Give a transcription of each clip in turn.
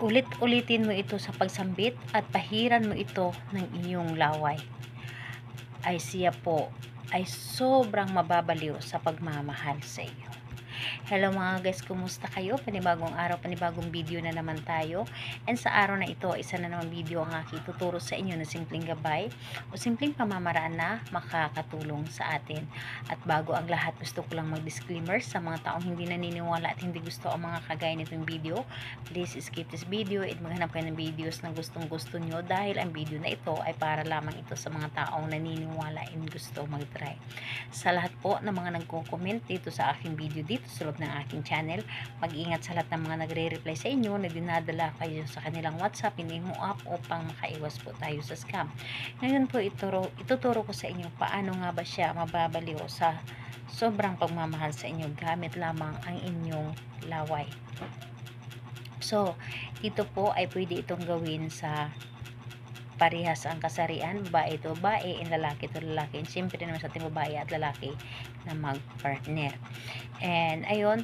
ulit-ulitin mo ito sa pagsambit at pahiran mo ito ng iyong laway, ay siya po ay sobrang mababaliw sa pagmamahal sa iyo. Hello mga guys, kumusta kayo? Panibagong araw, panibagong video na naman tayo. And sa araw na ito, isa na naman video ang aking tuturo sa inyo na simpleng gabay o simpleng pamamaraan na makakatulong sa atin. At bago ang lahat, gusto ko lang mag-disclaimer sa mga taong hindi naniniwala at hindi gusto ang mga kagaya nitong video. Please skip this video at maghanap kayo ng videos na gustong gusto nyo dahil ang video na ito ay para lamang ito sa mga taong naniniwala and gusto mag-try. Sa lahat po ng mga nagko-comment dito sa aking video dito sa loob ng aking channel, mag-ingat sa lahat ng mga nagre-reply sa inyo na dinadala kayo sa kanilang WhatsApp, mo up upang makaiwas po tayo sa scam. Ngayon po ituturo ko sa inyo paano nga ba siya mababaliw sa sobrang pagmamahal sa inyo gamit lamang ang inyong laway. So, dito po ay pwede itong gawin sa parehas ang kasarian, babae ito babae, and lalaki ito lalaki. And siyempre naman sa ating babae at lalaki na mag-partner. And ayun,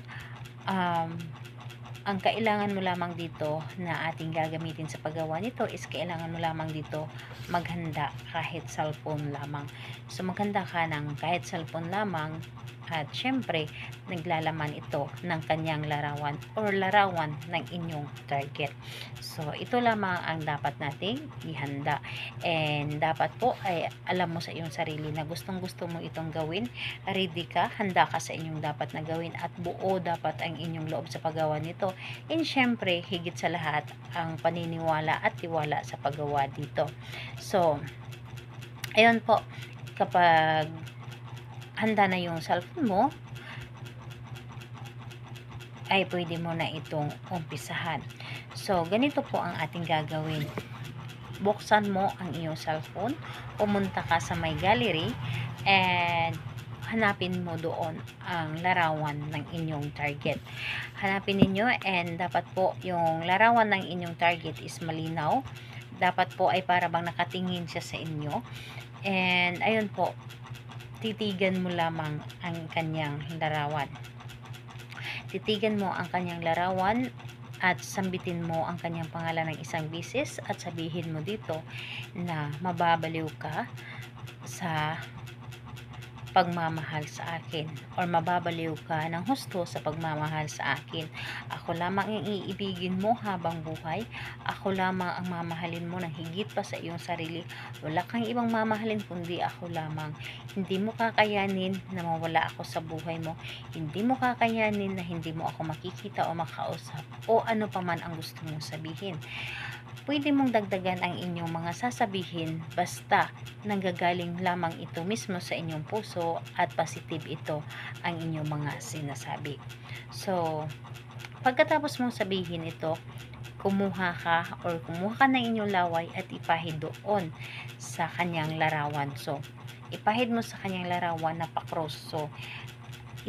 ang kailangan mo lamang dito na ating gagamitin sa paggawa nito is kailangan mo lamang dito maghanda kahit cellphone lamang. So maghanda ka ng kahit cellphone lamang at syempre naglalaman ito ng kanyang larawan or larawan ng inyong target. So ito lamang ang dapat nating ihanda, and dapat po ay alam mo sa iyong sarili na gustong gusto mo itong gawin, ready ka, handa ka sa inyong dapat na gawin at buo dapat ang inyong loob sa paggawa nito, and syempre higit sa lahat ang paniniwala at tiwala sa paggawa dito. So ayun po, kapag handa na yung cellphone mo, ay pwede mo na itong umpisahan. So, ganito po ang ating gagawin. Buksan mo ang iyong cellphone, pumunta ka sa my gallery, and hanapin mo doon ang larawan ng inyong target. Hanapin ninyo, and dapat po yung larawan ng inyong target is malinaw. Dapat po ay para bang nakatingin siya sa inyo. And ayun po, titigan mo lamang ang kanyang larawan. Titigan mo ang kanyang larawan at sambitin mo ang kanyang pangalan ng isang beses at sabihin mo dito na mababaliw ka sa pagmamahal sa akin, or mababaliw ka ng husto sa pagmamahal sa akin. Ako lamang ang iibigin mo habang buhay. Ako lamang ang mamahalin mo ng higit pa sa iyong sarili. Wala kang ibang mamahalin kundi ako lamang. Hindi mo kakayanin na mawala ako sa buhay mo. Hindi mo kakayanin na hindi mo ako makikita o makausap o ano pa man ang gusto mong sabihin. Pwede mong dagdagan ang inyong mga sasabihin basta nanggagaling lamang ito mismo sa inyong puso at positive ito ang inyong mga sinasabi. So, pagkatapos mong sabihin ito, kumuha ka ng inyong laway at ipahid doon sa kanyang larawan. So, ipahid mo sa kanyang larawan na pa-cross. So,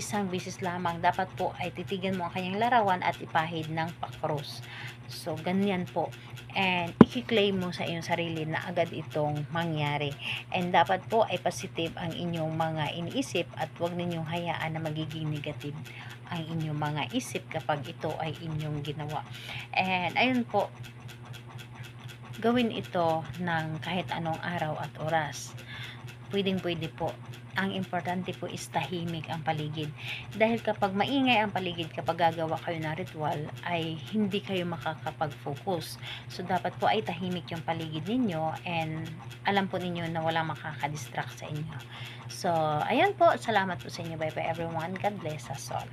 isang beses lamang dapat po ay titigan mo ang kanyang larawan at ipahid ng pa-cross. So, ganyan po. And i-claim mo sa iyong sarili na agad itong mangyari. And dapat po ay positive ang inyong mga iniisip at huwag ninyong hayaan na magiging negative ang inyong mga isip kapag ito ay inyong ginawa. And ayun po, gawin ito ng kahit anong araw at oras. Pwedeng-pwede po. Ang importante po is tahimik ang paligid. Dahil kapag maingay ang paligid, kapag gagawa kayo ng ritual, ay hindi kayo makakapag-focus. So, dapat po ay tahimik yung paligid ninyo, and alam po ninyo na walang makakadistract sa inyo. So, ayan po. Salamat po sa inyo. Bye-bye everyone. God bless us all.